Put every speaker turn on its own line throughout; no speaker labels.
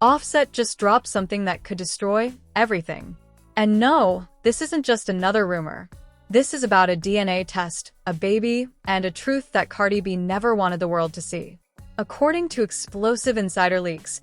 Offset just dropped something that could destroy everything. And no, this isn't just another rumor. This is about a DNA test, a baby, and a truth that Cardi B never wanted the world to see. According to explosive insider leaks,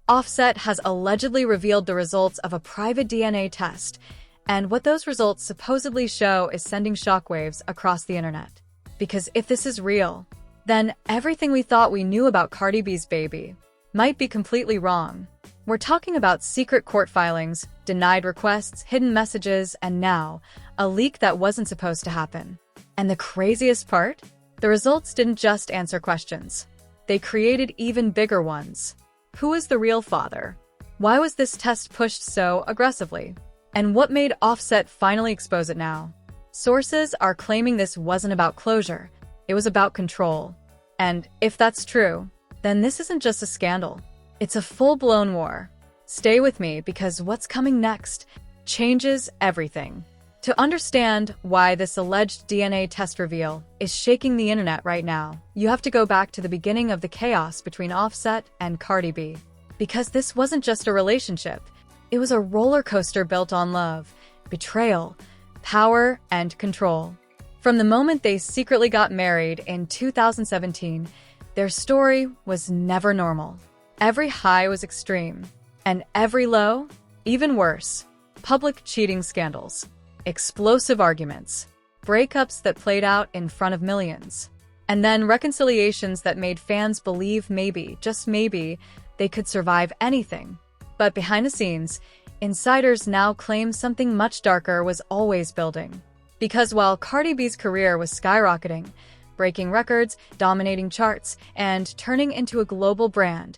Offset has allegedly revealed the results of a private DNA test, and what those results supposedly show is sending shockwaves across the internet. Because if this is real, then everything we thought we knew about Cardi B's baby might be completely wrong. We're talking about secret court filings, denied requests, hidden messages, and now, a leak that wasn't supposed to happen. And the craziest part? The results didn't just answer questions. They created even bigger ones. Who is the real father? Why was this test pushed so aggressively? And what made Offset finally expose it now? Sources are claiming this wasn't about closure, it was about control. And if that's true, then this isn't just a scandal. It's a full-blown war. Stay with me because what's coming next changes everything. To understand why this alleged DNA test reveal is shaking the internet right now, you have to go back to the beginning of the chaos between Offset and Cardi B. Because this wasn't just a relationship, it was a roller coaster built on love, betrayal, power, and control. From the moment they secretly got married in 2017, their story was never normal. Every high was extreme, and every low, even worse. Public cheating scandals, explosive arguments, breakups that played out in front of millions, and then reconciliations that made fans believe maybe, just maybe, they could survive anything. But behind the scenes, insiders now claim something much darker was always building. Because while Cardi B's career was skyrocketing, breaking records, dominating charts, and turning into a global brand,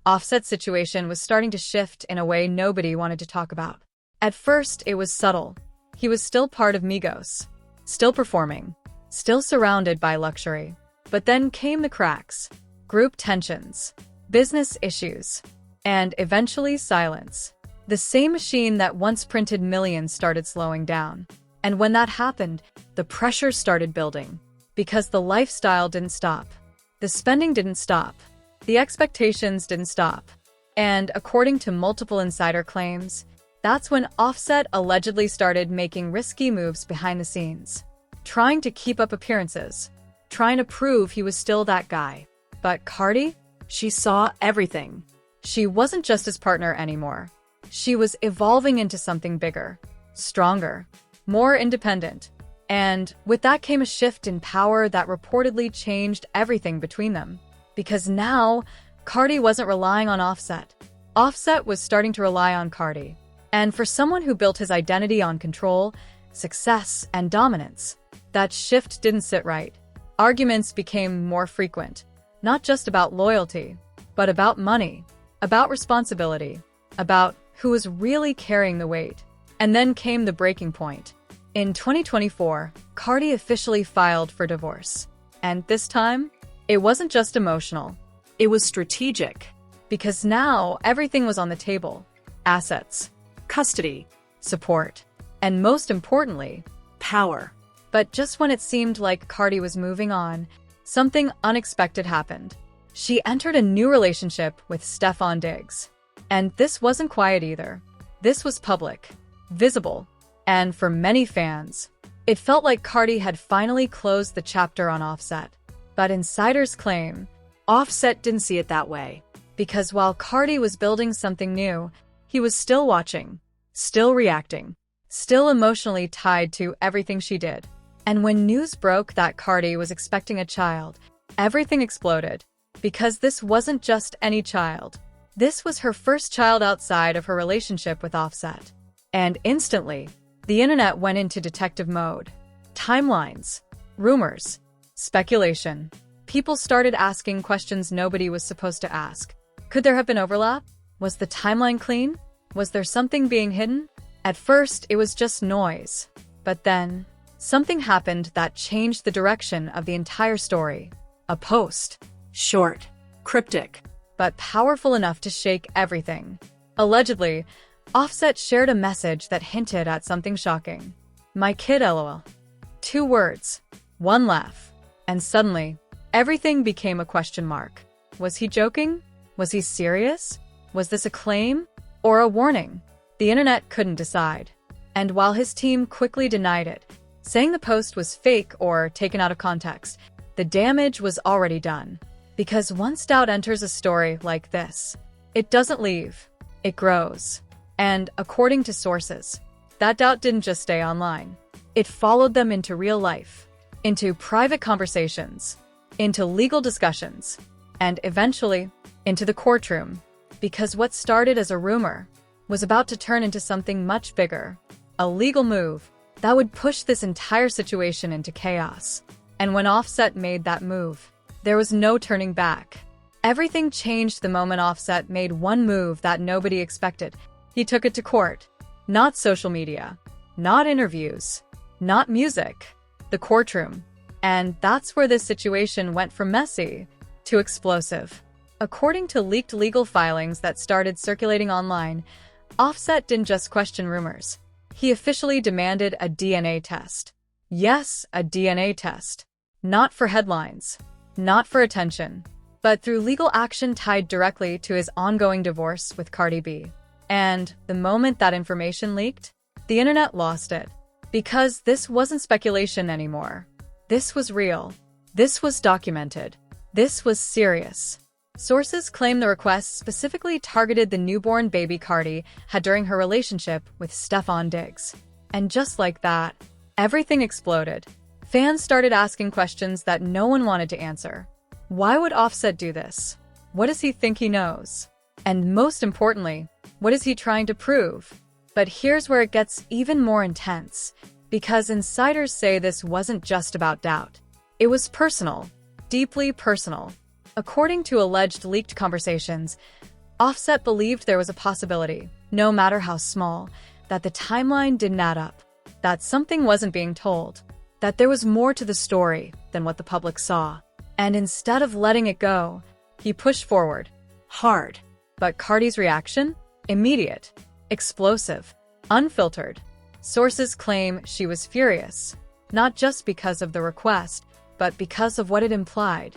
Offset's situation was starting to shift in a way nobody wanted to talk about. At first, it was subtle. He was still part of Migos, still performing, still surrounded by luxury. But then came the cracks, group tensions, business issues, and eventually silence. The same machine that once printed millions started slowing down. And when that happened, the pressure started building. Because the lifestyle didn't stop. The spending didn't stop. The expectations didn't stop. And according to multiple insider claims, that's when Offset allegedly started making risky moves behind the scenes. Trying to keep up appearances. Trying to prove he was still that guy. But Cardi? She saw everything. She wasn't just his partner anymore. She was evolving into something bigger, stronger, more independent. And with that came a shift in power that reportedly changed everything between them. Because now, Cardi wasn't relying on Offset. Offset was starting to rely on Cardi. And for someone who built his identity on control, success, and dominance, that shift didn't sit right. Arguments became more frequent, not just about loyalty, but about money, about responsibility, about who was really carrying the weight. And then came the breaking point. In 2024, Cardi officially filed for divorce. And this time, it wasn't just emotional. It was strategic. Because now, everything was on the table. Assets, custody, support, and most importantly, power. But just when it seemed like Cardi was moving on, something unexpected happened. She entered a new relationship with Stefan Diggs. And this wasn't quiet either. This was public, visible, and for many fans, it felt like Cardi had finally closed the chapter on Offset. But insiders claim Offset didn't see it that way. Because while Cardi was building something new, he was still watching, still reacting, still emotionally tied to everything she did. And when news broke that Cardi was expecting a child, everything exploded. Because this wasn't just any child. This was her first child outside of her relationship with Offset. And instantly, the internet went into detective mode. Timelines, rumors, speculation. People started asking questions nobody was supposed to ask. Could there have been overlap? Was the timeline clean? Was there something being hidden? At first, it was just noise. But then, something happened that changed the direction of the entire story. A post. Short, cryptic, but powerful enough to shake everything. Allegedly, Offset shared a message that hinted at something shocking. My kid, LOL. 2 words, 1 laugh, and suddenly, everything became a question mark. Was he joking? Was he serious? Was this a claim or a warning? The internet couldn't decide. And while his team quickly denied it, saying the post was fake or taken out of context, the damage was already done. Because once doubt enters a story like this, it doesn't leave, it grows. And according to sources, that doubt didn't just stay online. It followed them into real life, into private conversations, into legal discussions, and eventually into the courtroom. Because what started as a rumor was about to turn into something much bigger, a legal move that would push this entire situation into chaos. And when Offset made that move, there was no turning back. Everything changed the moment Offset made one move that nobody expected. He took it to court. Not social media, not interviews, not music, the courtroom. And that's where this situation went from messy to explosive. According to leaked legal filings that started circulating online, Offset didn't just question rumors. He officially demanded a DNA test. Yes, a DNA test. Not for headlines, not for attention, but through legal action tied directly to his ongoing divorce with Cardi B. And the moment that information leaked, the internet lost it. Because this wasn't speculation anymore. This was real. This was documented. This was serious. Sources claim the request specifically targeted the newborn baby Cardi had during her relationship with Stefon Diggs. And just like that, everything exploded. Fans started asking questions that no one wanted to answer. Why would Offset do this? What does he think he knows? And most importantly, what is he trying to prove? But here's where it gets even more intense, because insiders say this wasn't just about doubt. It was personal, deeply personal. According to alleged leaked conversations, Offset believed there was a possibility, no matter how small, that the timeline didn't add up, that something wasn't being told, that there was more to the story than what the public saw. And instead of letting it go, he pushed forward, hard. But Cardi's reaction? Immediate, explosive, unfiltered. Sources claim she was furious, not just because of the request, but because of what it implied.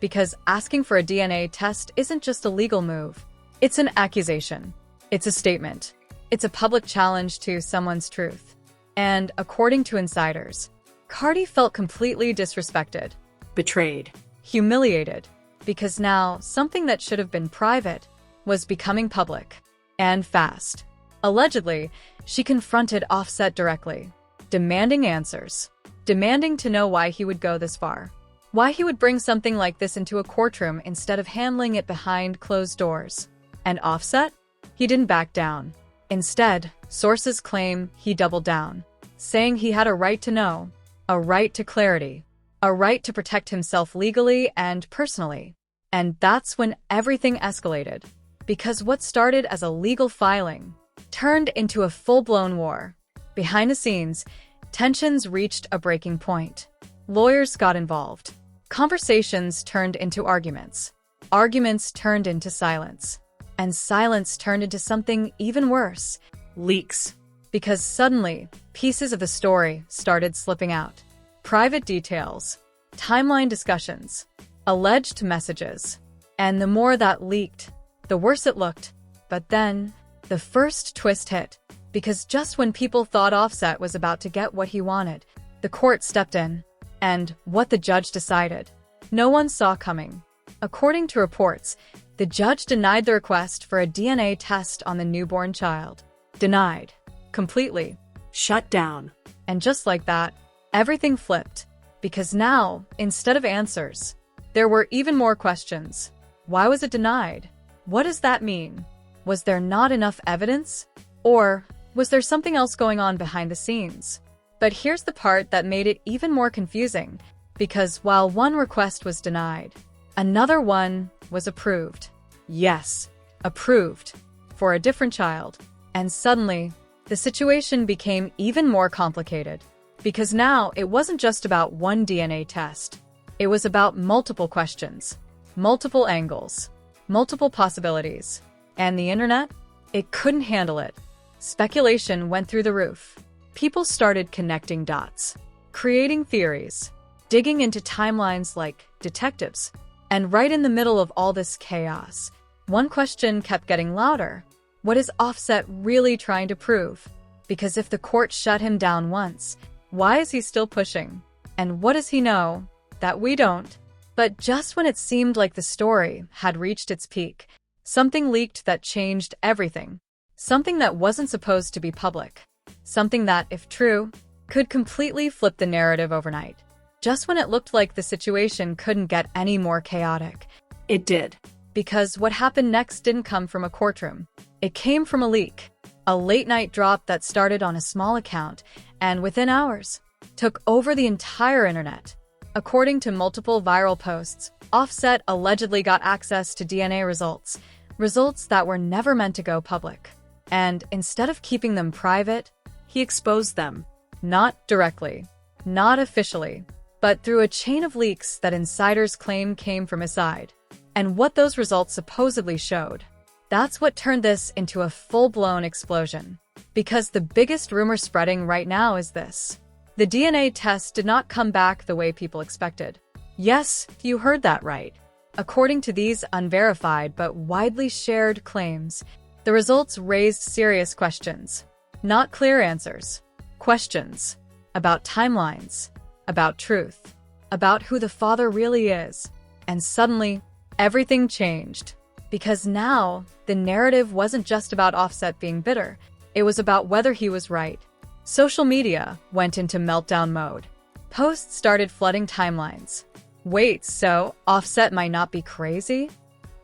Because asking for a DNA test isn't just a legal move. It's an accusation. It's a statement. It's a public challenge to someone's truth. And according to insiders, Cardi felt completely disrespected, betrayed, humiliated, because now something that should have been private was becoming public, and fast. Allegedly, she confronted Offset directly, demanding answers, demanding to know why he would go this far. Why he would bring something like this into a courtroom instead of handling it behind closed doors. And Offset? He didn't back down. Instead, sources claim he doubled down, saying he had a right to know, a right to clarity, a right to protect himself legally and personally. And that's when everything escalated. Because what started as a legal filing turned into a full-blown war. Behind the scenes, tensions reached a breaking point. Lawyers got involved. Conversations turned into arguments. Arguments turned into silence. And silence turned into something even worse, leaks. Because suddenly, pieces of the story started slipping out. Private details, timeline discussions, alleged messages. And the more that leaked, the worse it looked. But then, the first twist hit. Because just when people thought Offset was about to get what he wanted, the court stepped in. And what the judge decided, no one saw coming. According to reports, the judge denied the request for a DNA test on the newborn child. Denied. Completely. Shut down. And just like that, everything flipped. Because now, instead of answers, there were even more questions. Why was it denied? What does that mean? Was there not enough evidence? Or was there something else going on behind the scenes? But here's the part that made it even more confusing, because while one request was denied, another one was approved. Yes, approved. For a different child. And suddenly, the situation became even more complicated. Because now it wasn't just about one DNA test. It was about multiple questions, multiple angles, multiple possibilities. And the internet? It couldn't handle it. Speculation went through the roof. People started connecting dots, creating theories, digging into timelines like detectives. And right in the middle of all this chaos, one question kept getting louder. What is Offset really trying to prove? Because if the court shut him down once, why is he still pushing? And what does he know that we don't? But just when it seemed like the story had reached its peak, something leaked that changed everything. Something that wasn't supposed to be public. Something that, if true, could completely flip the narrative overnight. Just when it looked like the situation couldn't get any more chaotic, it did. Because what happened next didn't come from a courtroom. It came from a leak. A late-night drop that started on a small account and, within hours, took over the entire internet. According to multiple viral posts, Offset allegedly got access to DNA results that were never meant to go public. And instead of keeping them private, he exposed them. Not directly, not officially, but through a chain of leaks that insiders claim came from his side. And what those results supposedly showed. That's what turned this into a full-blown explosion. Because the biggest rumor spreading right now is this. The DNA test did not come back the way people expected. Yes, you heard that right. According to these unverified but widely shared claims, the results raised serious questions. Not clear answers. Questions. About timelines. About truth. About who the father really is. And suddenly, everything changed. Because now, the narrative wasn't just about Offset being bitter. It was about whether he was right. Social media went into meltdown mode. Posts started flooding timelines. Wait, so Offset might not be crazy?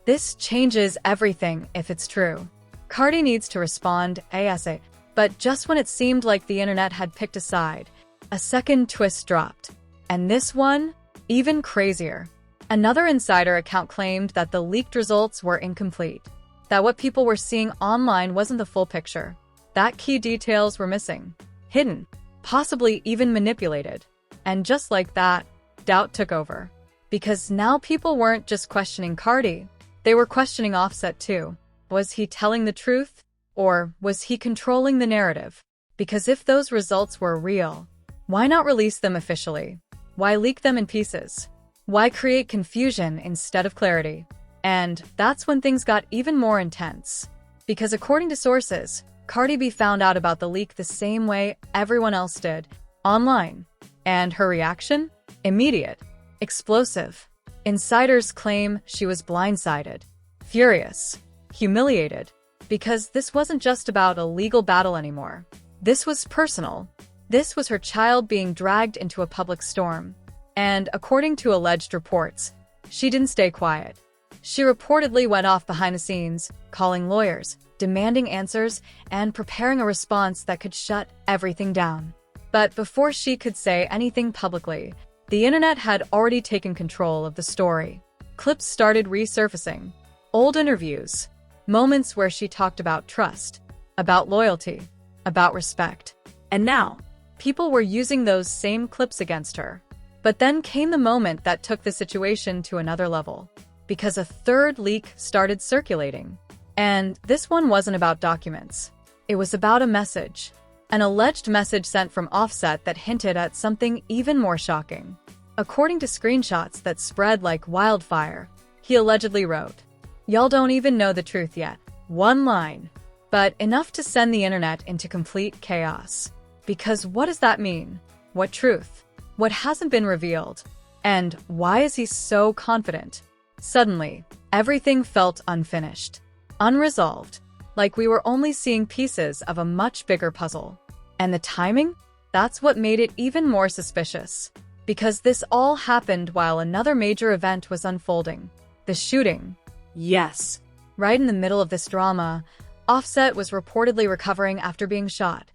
This changes everything if it's true. Cardi needs to respond ASAP. But just when it seemed like the internet had picked a side, a second twist dropped. And this one, even crazier. Another insider account claimed that the leaked results were incomplete. That what people were seeing online wasn't the full picture. That key details were missing. Hidden. Possibly even manipulated. And just like that, doubt took over. Because now people weren't just questioning Cardi. They were questioning Offset too. Was he telling the truth? Or was he controlling the narrative? Because if those results were real, why not release them officially? Why leak them in pieces? Why create confusion instead of clarity? And that's when things got even more intense. Because according to sources, Cardi B found out about the leak the same way everyone else did, online. And her reaction? Immediate. Explosive. Insiders claim she was blindsided, furious, humiliated. Because this wasn't just about a legal battle anymore. This was personal. This was her child being dragged into a public storm. And according to alleged reports, she didn't stay quiet. She reportedly went off behind the scenes, calling lawyers, demanding answers, and preparing a response that could shut everything down. But before she could say anything publicly, the internet had already taken control of the story. Clips started resurfacing. Old interviews. Moments where she talked about trust, about loyalty, about respect. And now, people were using those same clips against her. But then came the moment that took the situation to another level. Because a third leak started circulating. And this one wasn't about documents. It was about a message. An alleged message sent from Offset that hinted at something even more shocking. According to screenshots that spread like wildfire, he allegedly wrote, "Y'all don't even know the truth yet." One line. But enough to send the internet into complete chaos. Because what does that mean? What truth? What hasn't been revealed? And why is he so confident? Suddenly, everything felt unfinished. Unresolved. Like we were only seeing pieces of a much bigger puzzle. And the timing? That's what made it even more suspicious. Because this all happened while another major event was unfolding. The shooting. Yes. Right in the middle of this drama, Offset was reportedly recovering after being shot.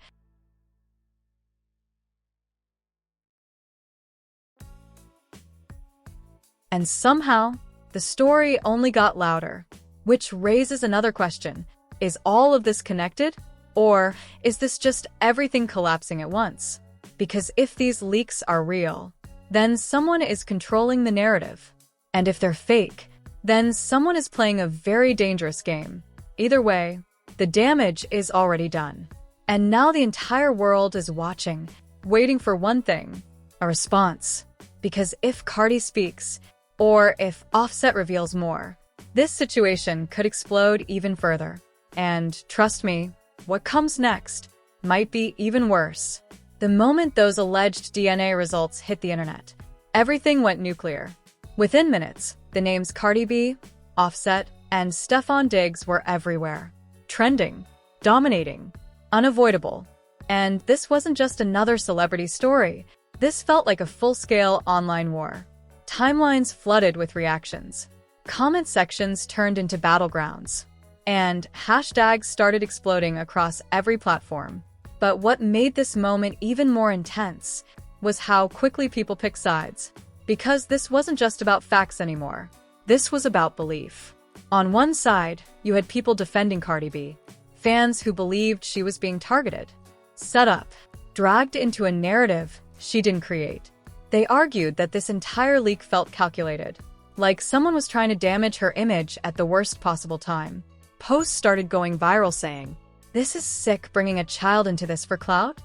And somehow, the story only got louder. Which raises another question. Is all of this connected? Or is this just everything collapsing at once? Because if these leaks are real, then someone is controlling the narrative. And if they're fake, then someone is playing a very dangerous game. Either way, the damage is already done. And now the entire world is watching, waiting for one thing, a response. Because if Cardi speaks, or if Offset reveals more, This situation could explode even further. And trust me, what comes next might be even worse. The moment those alleged DNA results hit the internet, everything went nuclear. Within minutes, the names Cardi B, Offset, and Stefan Diggs were everywhere. Trending, dominating, unavoidable. And this wasn't just another celebrity story. This felt like a full-scale online war. Timelines flooded with reactions. Comment sections turned into battlegrounds. And hashtags started exploding across every platform. But what made this moment even more intense was how quickly people picked sides. Because this wasn't just about facts anymore. This was about belief. On one side, you had people defending Cardi B, fans who believed she was being targeted, set up, dragged into a narrative she didn't create. They argued that this entire leak felt calculated, like someone was trying to damage her image at the worst possible time. Posts started going viral saying, "This is sick, bringing a child into this for clout?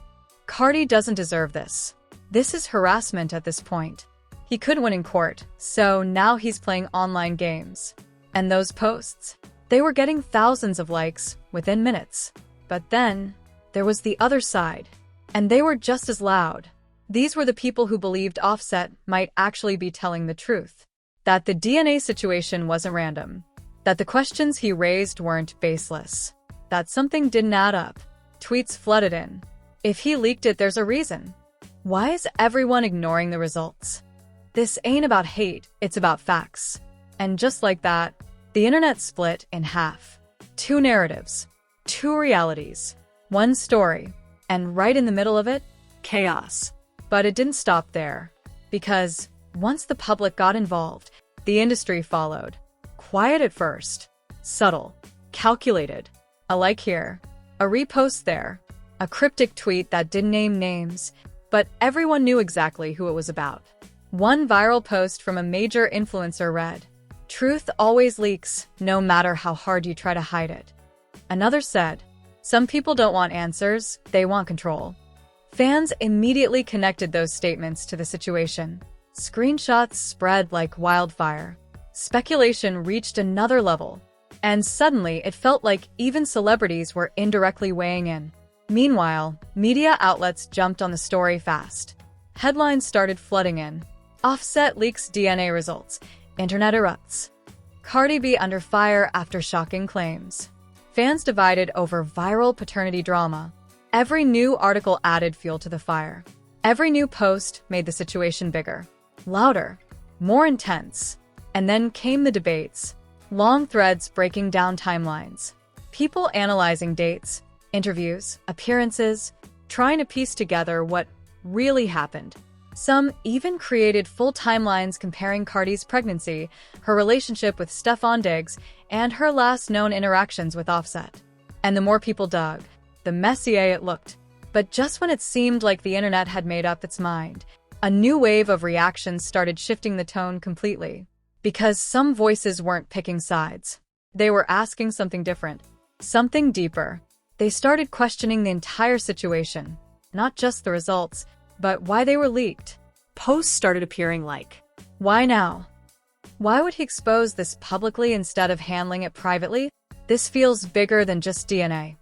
Cardi doesn't deserve this. This is harassment at this point. He could win in court, so now he's playing online games." And those posts, they were getting thousands of likes within minutes. But then, there was the other side, and they were just as loud. These were the people who believed Offset might actually be telling the truth. That the DNA situation wasn't random. That the questions he raised weren't baseless. That something didn't add up. Tweets flooded in. If he leaked it, there's a reason. Why is everyone ignoring the results? This ain't about hate, it's about facts. And just like that, the internet split in half. Two narratives. Two realities. One story. And right in the middle of it, chaos. But it didn't stop there. Because once the public got involved, the industry followed. Quiet at first. Subtle. Calculated. A like here. A repost there. A cryptic tweet that didn't name names. But everyone knew exactly who it was about. One viral post from a major influencer read, "Truth always leaks, no matter how hard you try to hide it." Another said, "Some people don't want answers, they want control." Fans immediately connected those statements to the situation. Screenshots spread like wildfire. Speculation reached another level. And suddenly, it felt like even celebrities were indirectly weighing in. Meanwhile, media outlets jumped on the story fast. Headlines started flooding in. Offset leaks DNA results. Internet erupts. Cardi B under fire after shocking claims. Fans divided over viral paternity drama. Every new article added fuel to the fire. Every new post made the situation bigger, louder, more intense. And then came the debates. Long threads breaking down timelines. People analyzing dates, interviews, appearances, trying to piece together what really happened. Some even created full timelines comparing Cardi's pregnancy, her relationship with Stefan Diggs, and her last known interactions with Offset. And the more people dug, the messier it looked. But just when it seemed like the internet had made up its mind, a new wave of reactions started shifting the tone completely. Because some voices weren't picking sides. They were asking something different, something deeper. They started questioning the entire situation, not just the results, but why they were leaked. Posts started appearing like, "Why now? Why would he expose this publicly instead of handling it privately? This feels bigger than just DNA."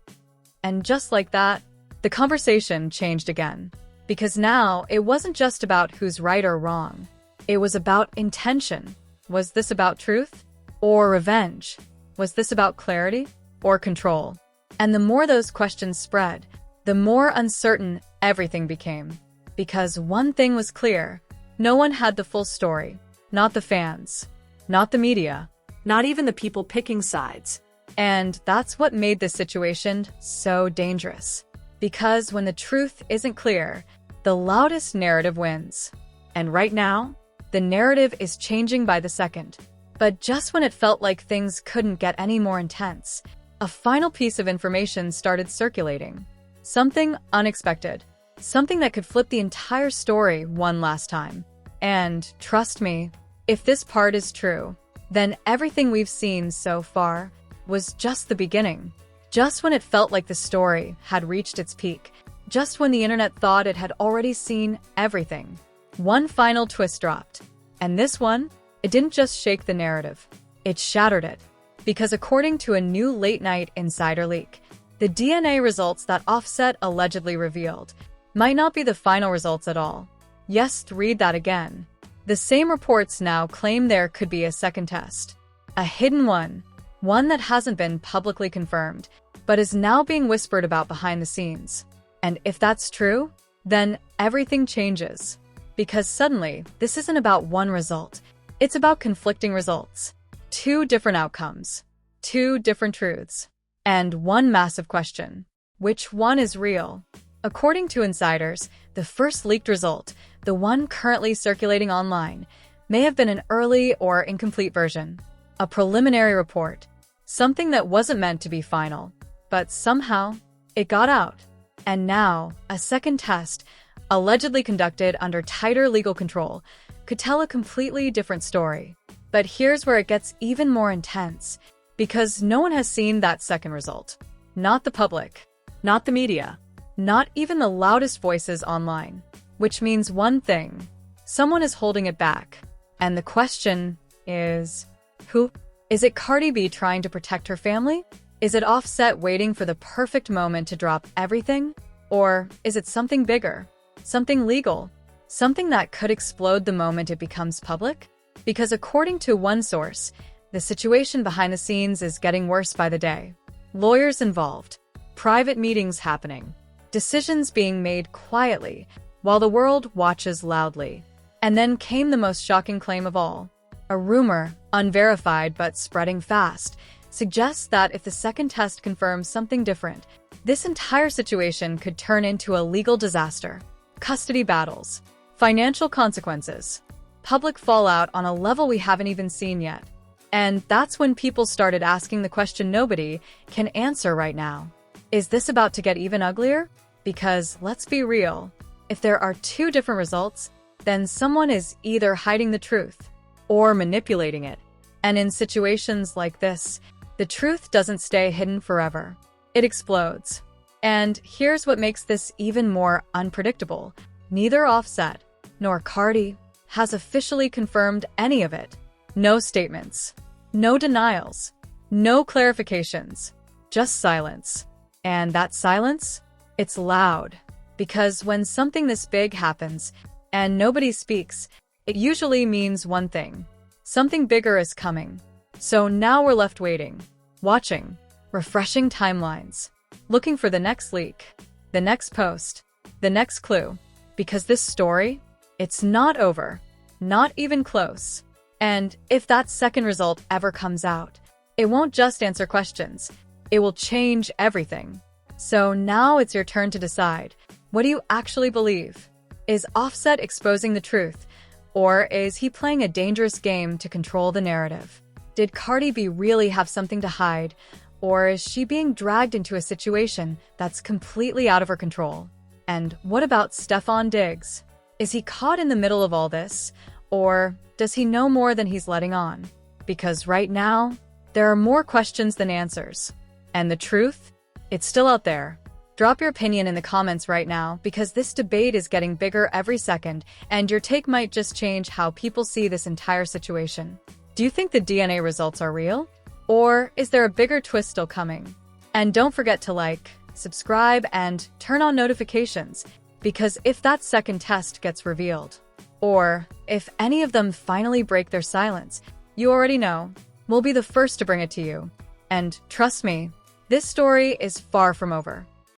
And just like that, the conversation changed again. Because now, it wasn't just about who's right or wrong. It was about intention. Was this about truth? Or revenge? Was this about clarity? Or control? And the more those questions spread, the more uncertain everything became. Because one thing was clear, no one had the full story. Not the fans. Not the media. Not even the people picking sides. And that's what made this situation so dangerous. Because when the truth isn't clear, the loudest narrative wins. And right now, the narrative is changing by the second. But just when it felt like things couldn't get any more intense, a final piece of information started circulating. Something unexpected. Something that could flip the entire story one last time. And trust me, if this part is true, then everything we've seen so far was just the beginning. Just when it felt like the story had reached its peak. Just when the internet thought it had already seen everything. One final twist dropped. And this one, it didn't just shake the narrative. It shattered it. Because according to a new late-night insider leak, the DNA results that Offset allegedly revealed might not be the final results at all. Yes, read that again. The same reports now claim there could be a second test. A hidden one that hasn't been publicly confirmed, but is now being whispered about behind the scenes. And if that's true, then everything changes. Because suddenly, this isn't about one result. It's about conflicting results. Two different outcomes. Two different truths. And one massive question. Which one is real? According to insiders, the first leaked result, the one currently circulating online, may have been an early or incomplete version. A preliminary report. Something that wasn't meant to be final. But somehow, it got out. And now, a second test, allegedly conducted under tighter legal control, could tell a completely different story. But here's where it gets even more intense, because no one has seen that second result. Not the public, not the media, not even the loudest voices online. Which means one thing, someone is holding it back. And the question is, who? Is it Cardi B trying to protect her family? Is it Offset waiting for the perfect moment to drop everything? Or is it something bigger? Something legal? Something that could explode the moment it becomes public? Because according to one source, the situation behind the scenes is getting worse by the day. Lawyers involved, private meetings happening, decisions being made quietly, while the world watches loudly. And then came the most shocking claim of all. A rumor, unverified but spreading fast, suggests that if the second test confirms something different, this entire situation could turn into a legal disaster. Custody battles, financial consequences, public fallout on a level we haven't even seen yet. And that's when people started asking the question nobody can answer right now. Is this about to get even uglier? Because, let's be real, if there are two different results, then someone is either hiding the truth or manipulating it. And in situations like this, the truth doesn't stay hidden forever. It explodes. And here's what makes this even more unpredictable. Neither Offset nor Cardi has officially confirmed any of it. No statements, no denials, no clarifications, just silence. And that silence? It's loud. Because when something this big happens and nobody speaks, it usually means one thing. Something bigger is coming. So now we're left waiting, watching, refreshing timelines, looking for the next leak, the next post, the next clue. Because this story, it's not over, not even close. And if that second result ever comes out, it won't just answer questions, it will change everything. So now it's your turn to decide. What do you actually believe? Is Offset exposing the truth? Or is he playing a dangerous game to control the narrative? Did Cardi B really have something to hide? Or is she being dragged into a situation that's completely out of her control? And what about Stefon Diggs? Is he caught in the middle of all this? Or does he know more than he's letting on? Because right now, there are more questions than answers. And the truth? It's still out there. Drop your opinion in the comments right now, because this debate is getting bigger every second, and your take might just change how people see this entire situation. Do you think the DNA results are real? Or is there a bigger twist still coming? And don't forget to like, subscribe, and turn on notifications, because if that second test gets revealed, or if any of them finally break their silence, you already know, we'll be the first to bring it to you. And trust me, this story is far from over.